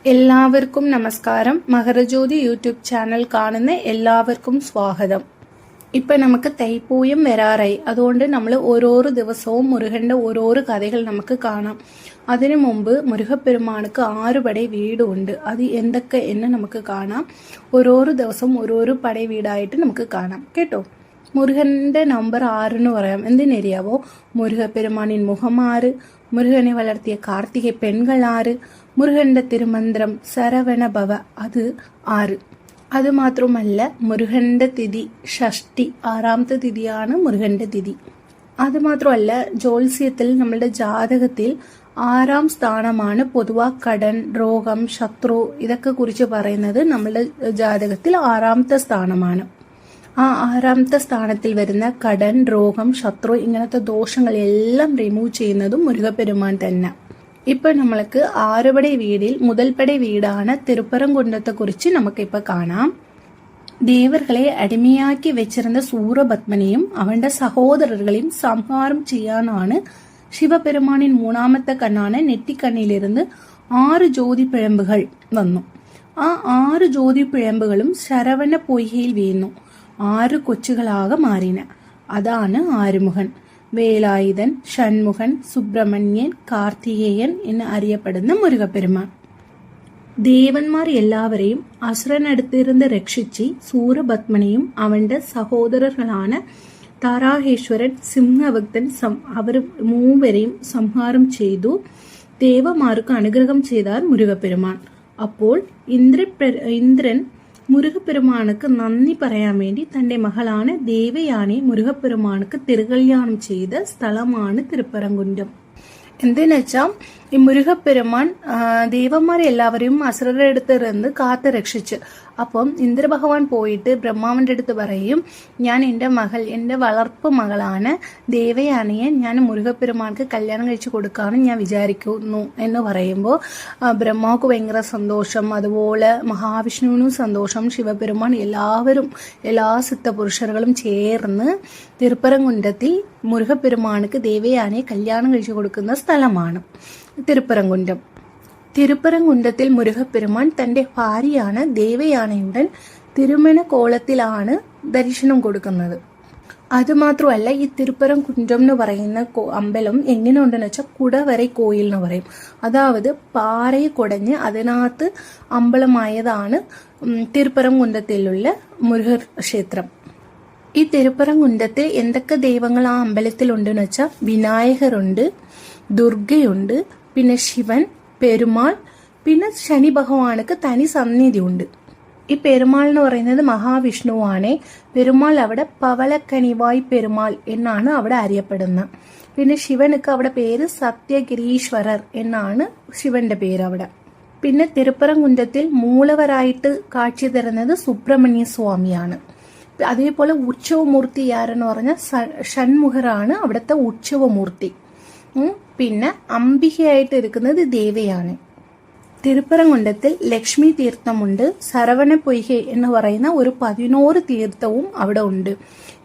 എല്ലാവർക്കും നമസ്കാരം. Makarajyothi YouTube channel കാണുന്ന എല്ലാവർക്കും സ്വാഗതം. ഇപ്പൊ നമുക്ക് തൈപ്പൂയം വരാറായി. അതുകൊണ്ട് നമ്മൾ ഓരോരോ ദിവസവും മുരുകന്റെ ഓരോരോ കഥകൾ നമുക്ക് കാണാം. അതിനു മുമ്പ് മുരുകപ്പെരുമാനുക്ക് 6 പടை വീടുണ്ട്. അത് എന്തൊക്കെ എന്ന് നമുക്ക് കാണാം. ഓരോരോ ദിവസം ഓരോരോ പടை വീടായിട്ട് നമുക്ക് കാണാം കേട്ടോ. മുരുകന്റെ നമ്പർ 6 എന്ന് പറയാം. എന്തിനറിയാവോ? മുരുകപ്പെരുമാനിൻ മുഖം 6, മുരുകനെ വളർത്തിയ കാർത്തിക പെൺകൾ 6, മുരുകന്റെ തിരുമന്ത്രം സരവണ ഭവ അത് 6. അത് മാത്രമല്ല, മുരുകന്റെ തിഥി ഷഷ്ടി, 6ാമത്തെ തിഥിയാണ് മുരുകന്റെ തിഥി. അത് മാത്രമല്ല, ജ്യോത്സ്യത്തിൽ നമ്മളുടെ ജാതകത്തിൽ 6ാം സ്ഥാനമാണ് പൊതുവാ കടൻ, രോഗം, ശത്രു ഇതൊക്കെ കുറിച്ച് പറയുന്നത്. നമ്മളുടെ ജാതകത്തിൽ 6ാമത്തെ സ്ഥാനമാണ്. ആ 6ാമത്തെ സ്ഥാനത്തിൽ വരുന്ന കടൻ, രോഗം, ശത്രു ഇങ്ങനത്തെ ദോഷങ്ങളെല്ലാം റിമൂവ് ചെയ്യുന്നതും മുരുകപ്പെരുമാൻ തന്നെ. ഇപ്പൊ നമ്മൾക്ക് 6 പടை വീടിൽ മുതൽപടை വീടാണ് തിരുപ്പരംകുன்றത്തെ കുറിച്ച് നമുക്കിപ്പൊ കാണാം. ദേവർകളെ അടിമയാക്കി വെച്ചിരുന്ന സൂരപത്മനെയും അവന്റെ സഹോദരர்களையும் സംഹാരം ചെയ്യാനാണ് ശിവപെരുമാനിൻ 3ാമത്തെ കണ്ണാണ് നെറ്റിക്കണ്ണിലിരുന്ന് 6 ജ്യോതിപ്പിഴമ്പുകൾ വന്നു. ആ 6 ജ്യോതിപ്പിഴമ്പുകളും ശരവണ പൊയ്കയിൽ വീണു 6 കൊച്ചുകളാകെ മാറിന. അതാണ് ആറുമുഖൻ, വേലായുധൻ, ഷൺമുഖൻ, സുബ്രഹ്മണ്യൻ, കാർത്തികേയൻ എന്ന് അറിയപ്പെടുന്ന മുരുകപ്പെരുമാൻ. ദേവന്മാർ എല്ലാവരെയും അസുരനടുത്തിരുന്ന് രക്ഷിച്ച് സൂരപത്മനെയും അവന്റെ സഹോദരர்களാണ് താരാഹേശ്വരൻ, സിംഹഭക്തൻ അവർ മൂവരെയും സംഹാരം ചെയ്തു. ദേവന്മാർക്ക് അനുഗ്രഹം ചെയ്താൽ മുരുകപ്പെരുമാൻ. അപ്പോൾ ഇന്ദ്രൻ മുരുകപ്പെരുമാനുക്ക് നന്ദി പറയാൻ വേണ്ടി തന്റെ മകളാണ് ദേവയാനെ മുരുകപ്പെരുമാനുക്ക് തിരുകല്യാണം ചെയ്ത സ്ഥലമാണ് തിരുപ്പരംകുന്றம். എന്തെന്ന് വെച്ചാൽ ഈ മുരുകപ്പെരുമാൻ ദേവന്മാരെ എല്ലാവരെയും അസുരരുടെ അടുത്തിരുന്ന് കാത്ത് രക്ഷിച്ച്. അപ്പം ഇന്ദ്രഭഗവാൻ പോയിട്ട് ബ്രഹ്മാവിന്റെ അടുത്ത് പറയും, ഞാൻ എൻ്റെ വളർപ്പ് മകളാണ് ദേവയാനയെ ഞാൻ മുരുകപ്പെരുമാനുക്ക് കല്യാണം കഴിച്ചു കൊടുക്കാമെന്ന് ഞാൻ വിചാരിക്കുന്നു എന്ന് പറയുമ്പോൾ ബ്രഹ്മാവുക്ക് ഭയങ്കര സന്തോഷം. അതുപോലെ മഹാവിഷ്ണുവിനും സന്തോഷം. ശിവപെരുമാൻ എല്ലാ സിദ്ധപുരുഷர்களுം ചേർന്ന് തിരുപ്പരംകുன்றത്തിൽ മുരുകപ്പെരുമാനുക്ക് ദേവയാനയെ കല്യാണം കഴിച്ചു കൊടുക്കുന്ന സ്ഥലമാണ് തിരുപ്പരംകുന്றம். തിരുപ്പരംകുன்றത്തിൽ മുരുകപ്പെരുമാൻ തന്റെ ഭാര്യയാണ് ദേവയാനയുടൻ തിരുമണ കോലത്തിലാണ് ദർശനം കൊടുക്കുന്നത്. അതുമാത്രമല്ല, ഈ തിരുപ്പരംകുന്றம் എന്ന് പറയുന്ന അമ്പലം എങ്ങനെയുണ്ടെന്ന് വെച്ചാൽ കുടവரை കോയിൽ എന്ന് പറയും. അതായത് പാറയെ കുടഞ്ഞ് അതിനകത്ത് അമ്പലമായതാണ് തിരുപ്പരംകുன்றത്തിലുള്ള മുരുകർ ക്ഷേത്രം. ഈ തിരുപ്പരംകുன்றത്തിൽ എന്തൊക്കെ ദൈവങ്ങൾ ആ അമ്പലത്തിലുണ്ടെന്ന് വെച്ചാൽ വിനായകരുണ്ട്, ദുർഗയുണ്ട്, പിന്നെ ശിവൻ, പെരുമാൾ, പിന്നെ ശനി ഭഗവാനുക്ക് തനി സന്നിധി ഉണ്ട്. ഈ പെരുമാൾ എന്ന് പറയുന്നത് മഹാവിഷ്ണുവാണ്. പെരുമാൾ അവിടെ പവളക്കനിവായ് പെരുമാൾ എന്നാണ് അവിടെ അറിയപ്പെടുന്നത്. പിന്നെ ശിവനുക്ക് അവിടെ പേര് സത്യഗിരീശ്വരർ എന്നാണ് ശിവന്റെ പേര് അവിടെ. പിന്നെ തിരുപ്പരംകുன்றത്തിൽ മൂലവരായിട്ട് കാഴ്ച തരുന്നത് സുബ്രഹ്മണ്യ സ്വാമിയാണ്. അതേപോലെ ഉത്സവമൂർത്തി ആരെന്ന് പറഞ്ഞാൽ ഷൺമുഖറാണ് അവിടുത്തെ ഉത്സവമൂർത്തി. പിന്നെ അംബികയായിട്ട് ഇരിക്കുന്നത് ദേവയാണ്. തിരുപ്പരംകുன்றത്തിൽ ലക്ഷ്മി തീർത്ഥമുണ്ട്. സരവണ പൊയ്കെ എന്ന് പറയുന്ന ഒരു 11 തീർത്ഥവും അവിടെ ഉണ്ട്.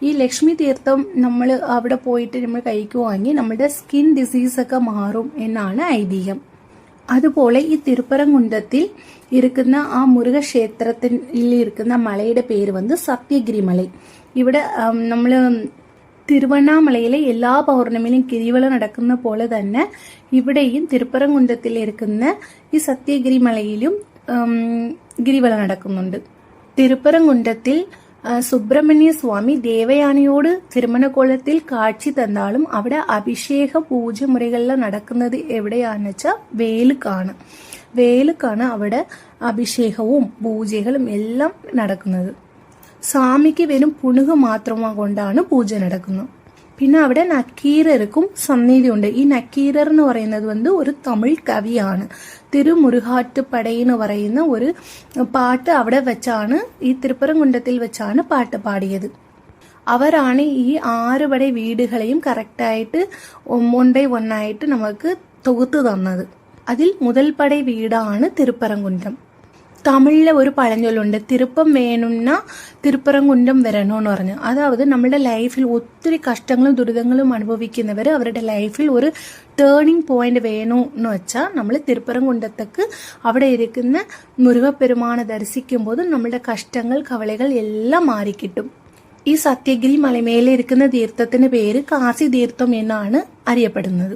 ഈ ലക്ഷ്മി തീർത്ഥം നമ്മൾ അവിടെ പോയിട്ട് നമ്മൾ കഴിക്കുവാണെങ്കിൽ നമ്മുടെ സ്കിൻ ഡിസീസ് ഒക്കെ മാറും എന്നാണ് ഐതിഹ്യം. അതുപോലെ ഈ തിരുപ്പരംകുன்றത്തിൽ ഇരിക്കുന്ന ആ മുരുകക്ഷേത്രത്തിൽ ഇരിക്കുന്ന മലയുടെ പേര് സത്യഗിരി മല. ഇവിടെ നമ്മള് തിരുവണ്ണാമലയിലെ എല്ലാ പൗർണമിയിലും ഗിരിവല നടക്കുന്ന പോലെ തന്നെ ഇവിടെയും തിരുപ്പരംകുன்றത്തിൽ ഇരിക്കുന്ന ഈ സത്യഗിരി മലയിലും ഗിരിവല നടക്കുന്നുണ്ട്. തിരുപ്പരംകുன்றത്തിൽ സുബ്രഹ്മണ്യ സ്വാമി ദേവയാനയോട് തിരുമണക്കോലത്തിൽ കാഴ്ച തന്നാലും അവിടെ അഭിഷേക പൂജമുറികളിൽ നടക്കുന്നത് എവിടെയാണെന്ന് വെച്ചാൽ വേലുക്കാണ് അവിടെ അഭിഷേകവും പൂജകളും എല്ലാം നടക്കുന്നത്. സ്വാമിക്ക് വെറും പുണുക മാത്രമാ കൊണ്ടാണ് പൂജ നടക്കുന്നത്. പിന്നെ അവിടെ നക്കീരർക്കും സന്നിധി ഉണ്ട്. ഈ നക്കീരർ എന്ന് പറയുന്നത് ഒരു തമിഴ് കവിയാണ്. തിരുമുരുകാറ്റുപടൈ എന്ന് പറയുന്ന ഒരു പാട്ട് അവിടെ വെച്ചാണ്, ഈ തിരുപ്പരംകുன்றത്തിൽ വെച്ചാണ് പാട്ട് പാടിയത്. അവരാണ് ഈ 6 പടை വീടുകളെയും കറക്റ്റായിട്ട് 1 by 1 ആയിട്ട് നമുക്ക് തൊകുത്തു തന്നത്. അതിൽ മുതൽ പടை വീടാണ് തിരുപ്പരംകുன்றம். തമിഴിലെ ഒരു പഴഞ്ചൊല്ലുണ്ട്, തിരുപ്പം വേணும்னா തിരുപ്പറംകുന്றம் വരണമെന്ന് പറഞ്ഞു. അതായത് നമ്മുടെ ലൈഫിൽ ഒത്തിരി കഷ്ടങ്ങളും ദുരിതങ്ങളും അനുഭവിക്കുന്നവർ അവരുടെ ലൈഫിൽ ഒരു ടേണിംഗ് പോയിന്റ് വേണമെന്ന് വെച്ചാൽ നമ്മൾ തിരുപ്പറംകുன்றത്തേക്ക് അവിടെ ഇരിക്കുന്ന മുരുകപ്പെരുമാനെ ദർശിക്കുമ്പോൾ നമ്മുടെ കഷ്ടങ്ങൾ കവലകൾ എല്ലാം മാറിക്കിട്ടും. ഈ സത്യഗിരി മലമേലെ ഇരിക്കുന്ന തീർത്ഥത്തിന് പേര് കാശി തീർത്ഥം എന്നാണ് അറിയപ്പെടുന്നത്.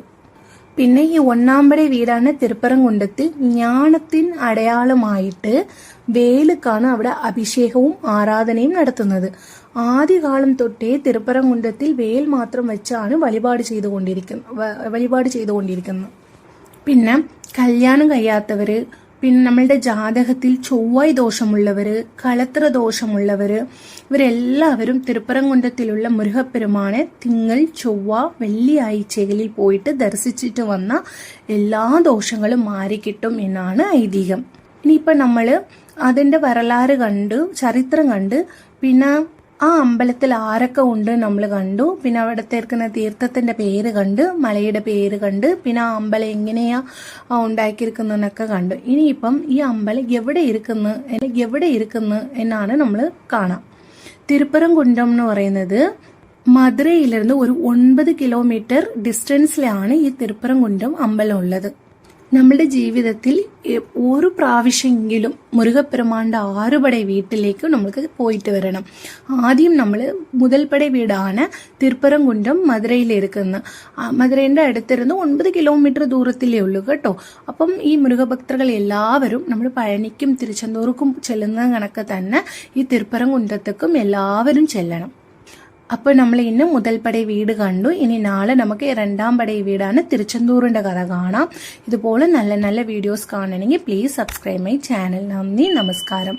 പിന്നെ ഈ ഒന്നാമ്പടை വീടാണ് തിരുപ്പറംകുன்றത്തിൽ ജ്ഞാനത്തിൻ അടയാളമായിട്ട് വേലുക്കാണ് അവിടെ അഭിഷേകവും ആരാധനയും നടത്തുന്നത്. ആദ്യകാലം തൊട്ടേ തിരുപ്പറംകുன்றത്തിൽ വേൽ മാത്രം വെച്ചാണ് വഴിപാട് ചെയ്തുകൊണ്ടിരിക്കുന്നത്. പിന്നെ കല്യാണം കഴിയാത്തവര്, പിന്നെ നമ്മളുടെ ജാതകത്തിൽ ചൊവ്വായ് ദോഷമുള്ളവര്, കളത്ര ദോഷമുള്ളവര്, ഇവരെല്ലാവരും തിരുപ്പറംകുன்றത്തിലുള്ള മുരുകപ്പെരുമാനെ തിങ്കൾ, ചൊവ്വ, വെള്ളിയാഴ്ചകളിൽ പോയിട്ട് ദർശിച്ചിട്ട് വന്ന എല്ലാ ദോഷങ്ങളും മാറിക്കിട്ടും എന്നാണ് ഐതിഹ്യം. ഇനിയിപ്പോൾ നമ്മൾ അതിൻ്റെ വരലാറ് കണ്ട്, ചരിത്രം കണ്ട്, പിന്നെ ആ അമ്പലത്തിൽ ആരൊക്കെ ഉണ്ട് നമ്മൾ കണ്ടു, പിന്നെ അവിടുത്തെ ഇരിക്കുന്ന തീർത്ഥത്തിന്റെ പേര് കണ്ട്, മലയുടെ പേര് കണ്ട്, പിന്നെ ആ അമ്പലം എങ്ങനെയാ ഉണ്ടാക്കിയിരിക്കുന്നതൊക്കെ കണ്ടു. ഇനിയിപ്പം ഈ അമ്പലം എവിടെ ഇരിക്കുന്നു എന്നാണ് നമ്മൾ കാണാം. തിരുപ്പറംകുന്றம் എന്ന് പറയുന്നത് മധുരയിലിருந்து ഒരു 9 കിലോമീറ്റർ ഡിസ്റ്റൻസിലാണ് ഈ തിരുപ്പറംകുന്றம் അമ്പലം ഉള്ളത്. നമ്മുടെ ജീവിതത്തിൽ ഒരു പ്രാവശ്യമെങ്കിലും മുരുകപ്പെരുമാന്റെ ആറുപടை വീട്ടിലേക്ക് നമുക്ക് പോയിട്ട് വരണം. ആദ്യം നമ്മൾ മുതൽപ്പടை വീടാണ് തിരുപ്പറംകുന്றம் മധുരയിലിരിക്കുന്നത്. മധുരയുടെ അടുത്തിരുന്ന് 9 കിലോമീറ്റർ ദൂരത്തിലേ ഉള്ളൂ കേട്ടോ. അപ്പം ഈ മുരുകഭക്തர்கள் എല്ലാവരും നമ്മൾ പഴനിക്കും തിരുച്ചെന്തൂർക്കും ചെല്ലുന്ന കണക്ക് തന്നെ ഈ തിരുപ്പറംകുன்றത്തേക്കും എല്ലാവരും ചെല്ലണം. അപ്പോൾ നമ്മൾ ഇന്ന് മുതൽപ്പടை വീട് കണ്ടു. ഇനി നാളെ നമുക്ക് രണ്ടാം പടை വീടാണ് തിരുച്ചെന്തൂരിന്റെ കഥ കാണാം. ഇതുപോലെ നല്ല നല്ല വീഡിയോസ് കാണണമെങ്കിൽ പ്ലീസ് സബ്സ്ക്രൈബ് മൈ ചാനൽ. നന്ദി, നമസ്കാരം.